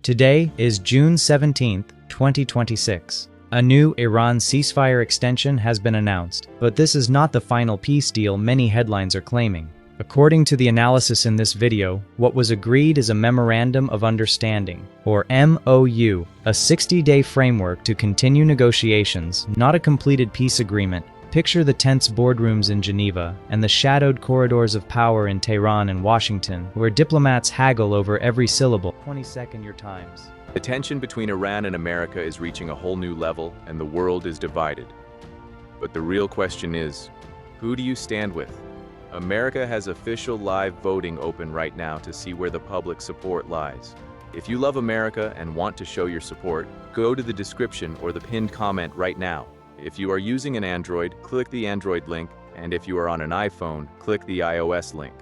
Today is June 17, 2026. A new Iran ceasefire extension has been announced, but this is not the final peace deal many headlines are claiming. According to the analysis in this video, what was agreed is a Memorandum of Understanding, or MOU, a 60-day framework to continue negotiations, not a completed peace agreement. Picture the tense boardrooms in Geneva and the shadowed corridors of power in Tehran and Washington, where diplomats haggle over every syllable. 20-second your times. The tension between Iran and America is reaching a whole new level, and the world is divided. But the real question is, who do you stand with? America has official live voting open right now to see where the public support lies. If you love America and want to show your support, go to the description or the pinned comment right now. If you are using an Android, click the Android link, and if you are on an iPhone, click the iOS link.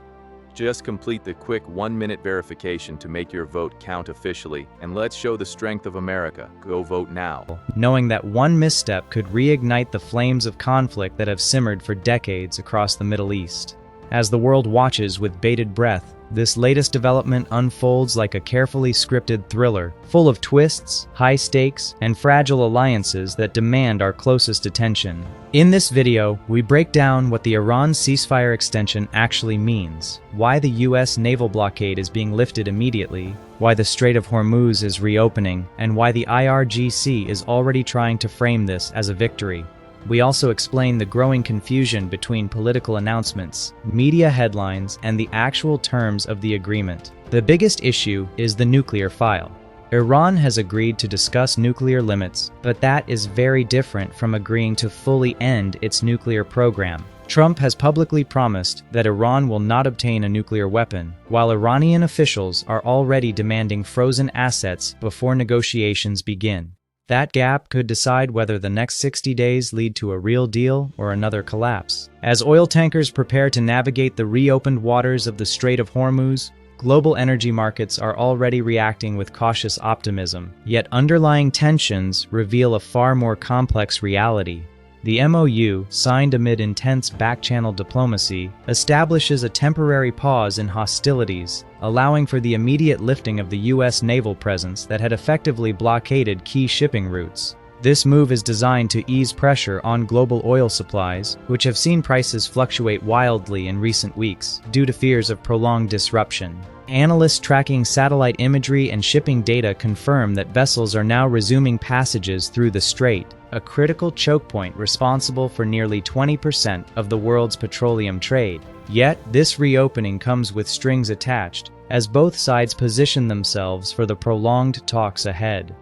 Just complete the quick 1-minute verification to make your vote count officially, and let's show the strength of America. Go vote now. Knowing that one misstep could reignite the flames of conflict that have simmered for decades across the Middle East. As the world watches with bated breath, this latest development unfolds like a carefully scripted thriller, full of twists, high stakes, and fragile alliances that demand our closest attention. In this video, we break down what the Iran ceasefire extension actually means, why the US naval blockade is being lifted immediately, why the Strait of Hormuz is reopening, and why the IRGC is already trying to frame this as a victory. We also explain the growing confusion between political announcements, media headlines, and the actual terms of the agreement. The biggest issue is the nuclear file. Iran has agreed to discuss nuclear limits, but that is very different from agreeing to fully end its nuclear program. Trump has publicly promised that Iran will not obtain a nuclear weapon, while Iranian officials are already demanding frozen assets before negotiations begin. That gap could decide whether the next 60 days lead to a real deal or another collapse. As oil tankers prepare to navigate the reopened waters of the Strait of Hormuz, global energy markets are already reacting with cautious optimism, yet underlying tensions reveal a far more complex reality. The MOU, signed amid intense back-channel diplomacy, establishes a temporary pause in hostilities, allowing for the immediate lifting of the US naval presence that had effectively blockaded key shipping routes. This move is designed to ease pressure on global oil supplies, which have seen prices fluctuate wildly in recent weeks due to fears of prolonged disruption. Analysts tracking satellite imagery and shipping data confirm that vessels are now resuming passages through the strait, a critical choke point responsible for nearly 20% of the world's petroleum trade. Yet, this reopening comes with strings attached, as both sides position themselves for the prolonged talks ahead.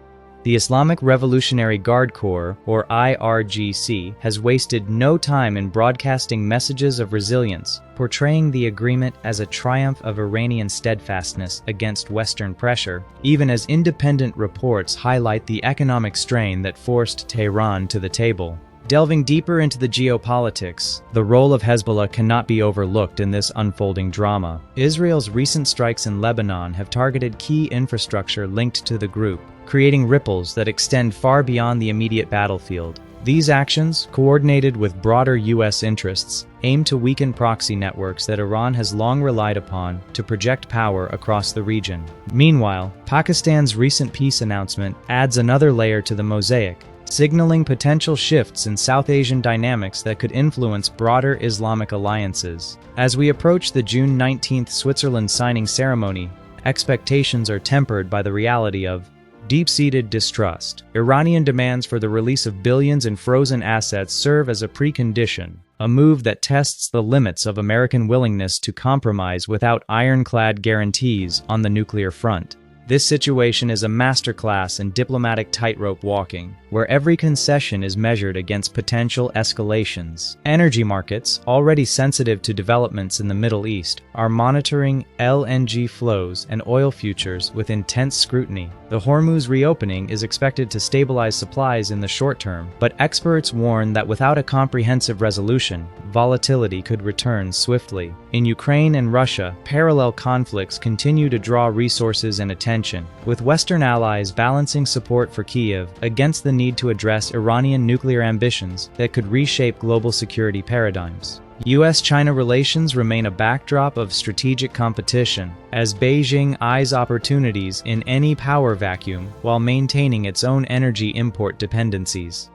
The Islamic Revolutionary Guard Corps, or IRGC, has wasted no time in broadcasting messages of resilience, portraying the agreement as a triumph of Iranian steadfastness against Western pressure, even as independent reports highlight the economic strain that forced Tehran to the table. Delving deeper into the geopolitics, the role of Hezbollah cannot be overlooked in this unfolding drama. Israel's recent strikes in Lebanon have targeted key infrastructure linked to the group, creating ripples that extend far beyond the immediate battlefield. These actions, coordinated with broader US interests, aim to weaken proxy networks that Iran has long relied upon to project power across the region. Meanwhile, Pakistan's recent peace announcement adds another layer to the mosaic, signaling potential shifts in South Asian dynamics that could influence broader Islamic alliances. As we approach the June 19th Switzerland signing ceremony, expectations are tempered by the reality of deep-seated distrust. Iranian demands for the release of billions in frozen assets serve as a precondition, a move that tests the limits of American willingness to compromise without ironclad guarantees on the nuclear front. This situation is a masterclass in diplomatic tightrope walking, where every concession is measured against potential escalations. Energy markets, already sensitive to developments in the Middle East, are monitoring LNG flows and oil futures with intense scrutiny. The Hormuz reopening is expected to stabilize supplies in the short term, but experts warn that without a comprehensive resolution, volatility could return swiftly. In Ukraine and Russia, parallel conflicts continue to draw resources and attention, with Western allies balancing support for Kyiv against the need to address Iranian nuclear ambitions that could reshape global security paradigms. US-China relations remain a backdrop of strategic competition, as Beijing eyes opportunities in any power vacuum while maintaining its own energy import dependencies.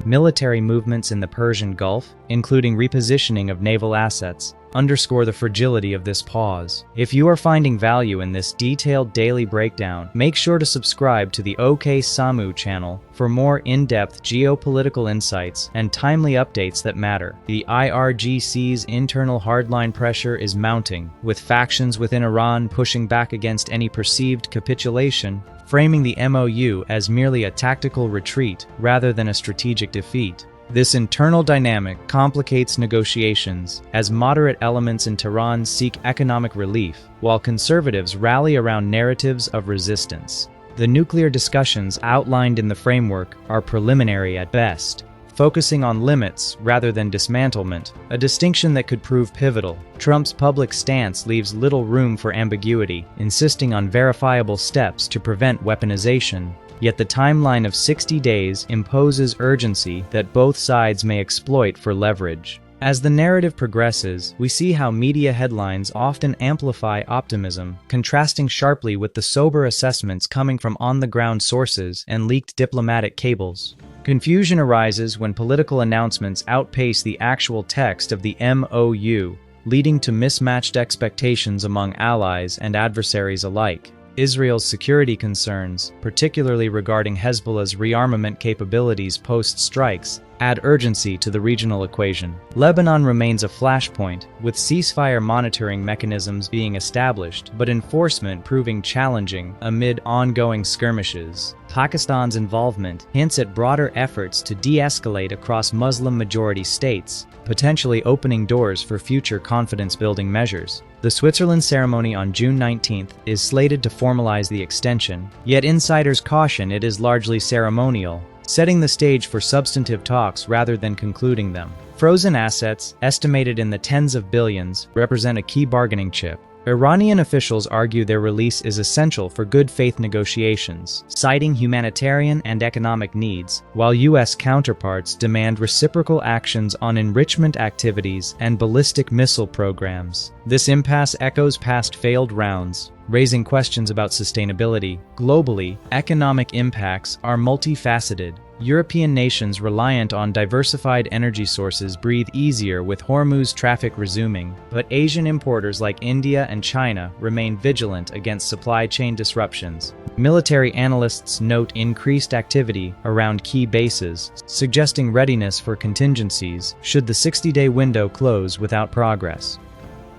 Military movements in the Persian Gulf, including repositioning of naval assets, underscore the fragility of this pause. If you are finding value in this detailed daily breakdown, make sure to subscribe to the OK Samu channel for more in-depth geopolitical insights and timely updates that matter. The IRGC's internal hardline pressure is mounting, with factions within Iran pushing back against any perceived capitulation, framing the MOU as merely a tactical retreat rather than a strategic defeat. This internal dynamic complicates negotiations, as moderate elements in Tehran seek economic relief, while conservatives rally around narratives of resistance. The nuclear discussions outlined in the framework are preliminary at best, focusing on limits rather than dismantlement, a distinction that could prove pivotal. Trump's public stance leaves little room for ambiguity, insisting on verifiable steps to prevent weaponization. Yet the timeline of 60 days imposes urgency that both sides may exploit for leverage. As the narrative progresses, we see how media headlines often amplify optimism, contrasting sharply with the sober assessments coming from on-the-ground sources and leaked diplomatic cables. Confusion arises when political announcements outpace the actual text of the MOU, leading to mismatched expectations among allies and adversaries alike. Israel's security concerns, particularly regarding Hezbollah's rearmament capabilities post-strikes, add urgency to the regional equation. Lebanon remains a flashpoint, with ceasefire monitoring mechanisms being established, but enforcement proving challenging amid ongoing skirmishes. Pakistan's involvement hints at broader efforts to de-escalate across Muslim-majority states, potentially opening doors for future confidence-building measures. The Switzerland ceremony on June 19th is slated to formalize the extension, yet insiders caution it is largely ceremonial, setting the stage for substantive talks rather than concluding them. Frozen assets, estimated in the tens of billions, represent a key bargaining chip. Iranian officials argue their release is essential for good faith negotiations, citing humanitarian and economic needs, while U.S. counterparts demand reciprocal actions on enrichment activities and ballistic missile programs. This impasse echoes past failed rounds, raising questions about sustainability. Globally, economic impacts are multifaceted. European nations reliant on diversified energy sources breathe easier with Hormuz traffic resuming, but Asian importers like India and China remain vigilant against supply chain disruptions. Military analysts note increased activity around key bases, suggesting readiness for contingencies should the 60-day window close without progress.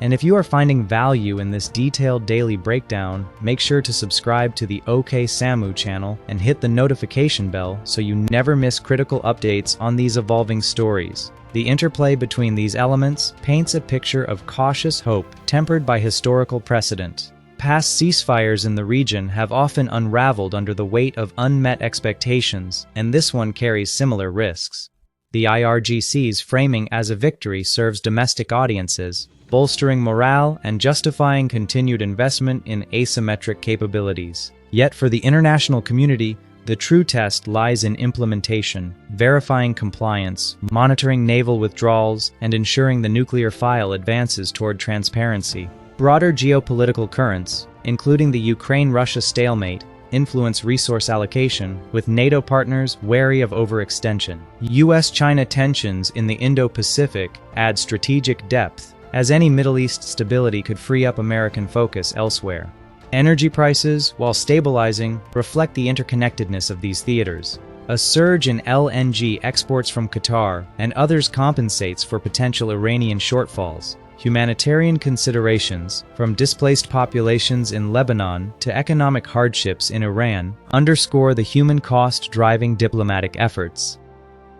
And if you are finding value in this detailed daily breakdown, make sure to subscribe to the OK Samu channel and hit the notification bell so you never miss critical updates on these evolving stories. The interplay between these elements paints a picture of cautious hope tempered by historical precedent. Past ceasefires in the region have often unraveled under the weight of unmet expectations, and this one carries similar risks. The IRGC's framing as a victory serves domestic audiences, bolstering morale and justifying continued investment in asymmetric capabilities. Yet for the international community, the true test lies in implementation, verifying compliance, monitoring naval withdrawals, and ensuring the nuclear file advances toward transparency. Broader geopolitical currents, including the Ukraine-Russia stalemate, influence resource allocation, with NATO partners wary of overextension. US-China tensions in the Indo-Pacific add strategic depth, as any Middle East stability could free up American focus elsewhere. Energy prices, while stabilizing, reflect the interconnectedness of these theaters. A surge in LNG exports from Qatar and others compensates for potential Iranian shortfalls. Humanitarian considerations, from displaced populations in Lebanon to economic hardships in Iran, underscore the human cost driving diplomatic efforts.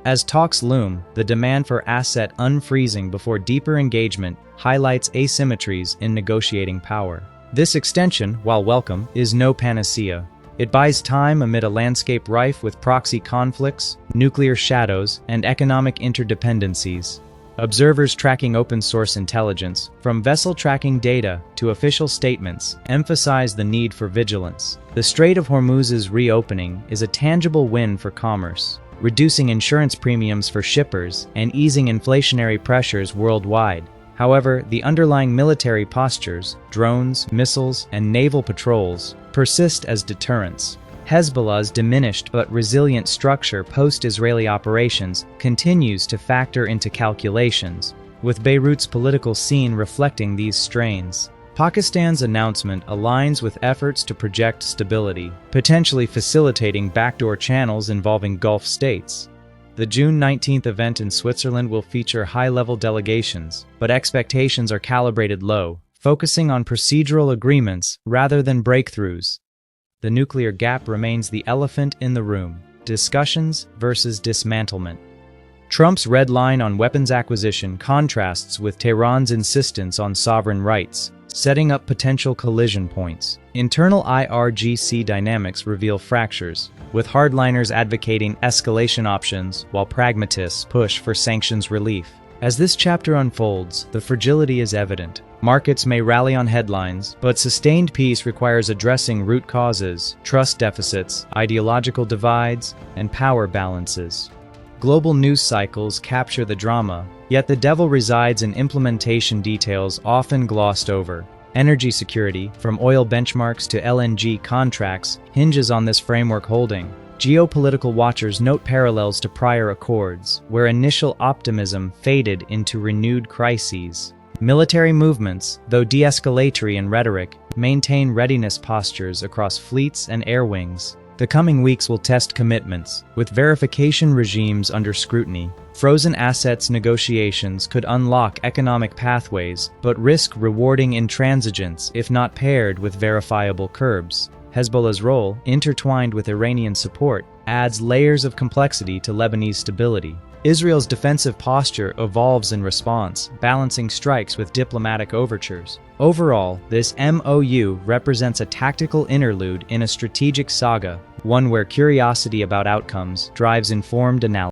As talks loom, the demand for asset unfreezing before deeper engagement highlights asymmetries in negotiating power. This extension, while welcome, is no panacea. It buys time amid a landscape rife with proxy conflicts, nuclear shadows, and economic interdependencies. Observers tracking open-source intelligence, from vessel tracking data to official statements, emphasize the need for vigilance. The Strait of Hormuz's reopening is a tangible win for commerce. reducing insurance premiums for shippers and easing inflationary pressures worldwide. However, the underlying military postures, drones, missiles, and naval patrols, persist as deterrents. Hezbollah's diminished but resilient structure post-Israeli operations continues to factor into calculations, with Beirut's political scene reflecting these strains. Pakistan's announcement aligns with efforts to project stability, potentially facilitating backdoor channels involving Gulf states. The June 19th event in Switzerland will feature high-level delegations, but expectations are calibrated low, focusing on procedural agreements rather than breakthroughs. The nuclear gap remains the elephant in the room: discussions versus dismantlement. Trump's red line on weapons acquisition contrasts with Tehran's insistence on sovereign rights, setting up potential collision points. Internal IRGC dynamics reveal fractures, with hardliners advocating escalation options while pragmatists push for sanctions relief. As this chapter unfolds, the fragility is evident. Markets may rally on headlines, but sustained peace requires addressing root causes, trust deficits, ideological divides, and power balances. Global news cycles capture the drama, yet the devil resides in implementation details often glossed over. Energy security, from oil benchmarks to LNG contracts, hinges on this framework holding. Geopolitical watchers note parallels to prior accords, where initial optimism faded into renewed crises. Military movements, though de-escalatory in rhetoric, maintain readiness postures across fleets and air wings. The coming weeks will test commitments, with verification regimes under scrutiny. Frozen assets negotiations could unlock economic pathways, but risk rewarding intransigence if not paired with verifiable curbs. Hezbollah's role, intertwined with Iranian support, adds layers of complexity to Lebanese stability. Israel's defensive posture evolves in response, balancing strikes with diplomatic overtures. Overall, this MOU represents a tactical interlude in a strategic saga, one where curiosity about outcomes drives informed analysis.